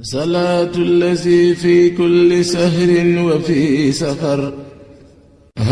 صلاة الذي في كل سهر وفي سفر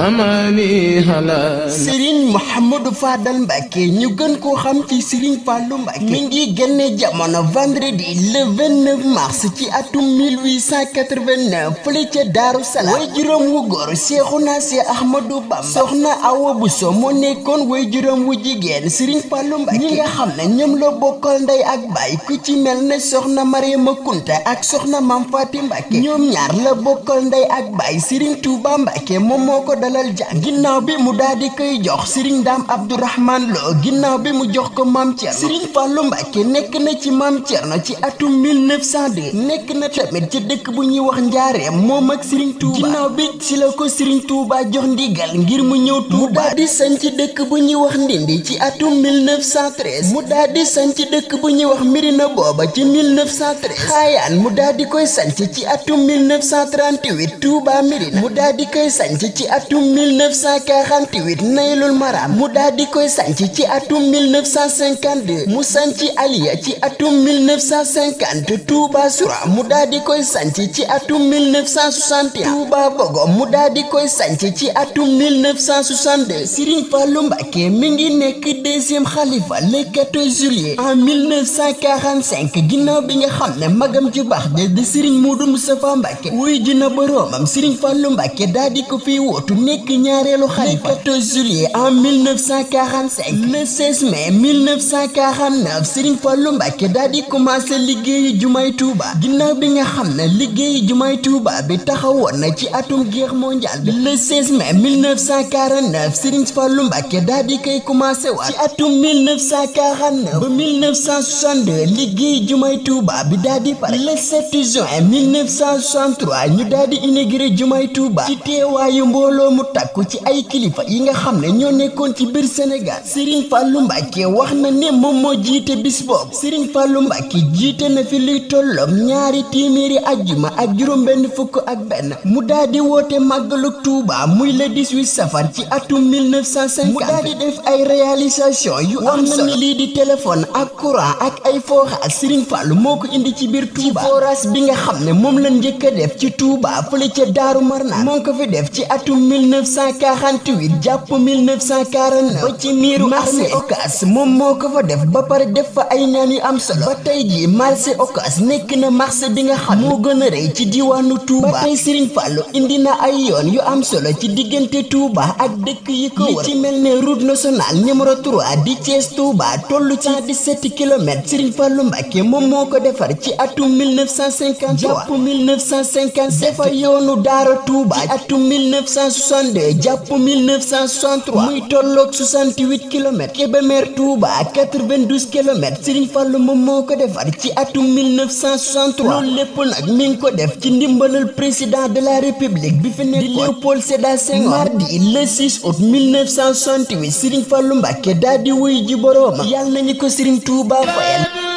hamani hala Serigne Mouhamadou Fadal Mbacké ñu gën koo xam ci Serigne Fallou Mbacké mi ngi génne jamono vendredi le 29 mars ci atum 1889 fële ca Daaru Salaam way juróom wu góor Seexuna Si Ahmadou Bamba soxna Awa Buso moo nekkoon way juróom wu jigéen Serigne Fallou Mbacké ñi nga xam ne ñoom la bokkal ndey ak baay ku ci mel ne soxna Mariama Kunta ak soxna Mam Faati Mbacké ñoom ñaar la bokkal ndey ak baay Serigne Touba Mbacké moom moo ko dalal jàng ginnaaw bi mu daal di koy jox Serigne Dame Abdourahmane Lo ginnaaw bi mu jox ko Maam Thierno Serigne Fallou Mbacké nekk na ci Maam Thierno ci atum 1902 nekk na tamit ci dëkk bu ñuy wax Njaareem moom ak Serigne Touba ginnaaw bi ci la ko Serigne Touba jox ndigal ngir mu ñëw Touba mu daal di sanc dëkk bu ñuy wax Ndindi ci atum 1913 mu daal di sanc dëkk bu ñuy wax Mirina booba ci 1913 Xaayaan mu daal di koy sanc ci atum 1938 Touba Mirina mu daal di koy sanc ci atum 1948 Naylul Maram mu daal di koy sanc ci atum 1952 mu sanc Aliya ci atum 1950 Touba Soura mu daal di koy sanc ci atum 1961 Touba Bogo mu daal di koy sanc ci atum 1962 Serigne Fallou Mbacké mi ngi nekk deuxième xalifa le 14 juillet en 1945 ginnaaw bi nga xam ne magam ju baax de Serigne Modou Moustapha Mbacké wuy ji na boroomam Serigne Fallou Mbacké daal di ko fi wootu nekk ñaareelu xalifa le 14 juillet en 1945 le 16 mai 1949 Serigne Fallou Mbacké daal di commencé liggéeyu jumaay Touba ginnaaw bi nga xam ne liggéeyu jumaay Touba bi taxawoon na ci atum guerre mondiale bi le 16 mai 1949 Serigne Fallou Mbacké daal di koy commencé waat ci atum 1949 ba 1962 liggéeyu jumaay Touba bi daal di pare le 7 juin 1963 ñu daal di inauguré jumaay Touba ci teewaayu mbooloo mu takku ci ay kilifa yi nga xam ne ñoo nekkoon ci biir Sénégal Serigne Fallou Mbacké wax na ne moom moo jiite bis boobu Serigne Fallou Mbacké jiite na fi luy tolloom ñaari téeméeri ajjuma ak juróom benn fukk ak benn mu daal di woote màggalu Touba muy le 18 safar ci atum 1950 mu daal di def ay réalisation yu am solo wax na ne lii di téléphone ak courant ak ay forage Serigne Fallou moo ko indi ci biir Touba ci forage bi nga xam ne moom la njëkk a def ci Touba fële ca Daaru Marnaan moo ko fi def ci atum 1948 jàpp 1949 ba ci miiru marché Ocass moom moo ko fa def ba pare def fa ay ñaan yu am solo ba tey jii marché Ocass nekk na marché bi nga xam moo gën a rëy ci diwaanu Touba ba tey Serigne Fallou indi na ay yoon yu am solo ci diggante Touba ak dëkk yi ko wër li ci mel ne route nationale numéro 3 di Thiès Touba toll ci 17 kilomètres Serigne Fallou Mbacké moom moo ko defar ci atum 1953 jàpp 1957 defar yoonu Daara Touba ci atum 1962 jàpp 1963 muy tolloog 68 kilomètres Kébémer Touba 92 kilomètres Serigne Fallou moom moo ko defar ci atum 1963 loolu lépp nag mi ngi ko def ci ndimbalal président de la république bi fi nekkoon di Léopold Sédar Senghor mardi le 6 août 1968 Serigne Fallou Mbacké daal di wuy ji boroomam yàlla nañu ko Serigne Touba fayal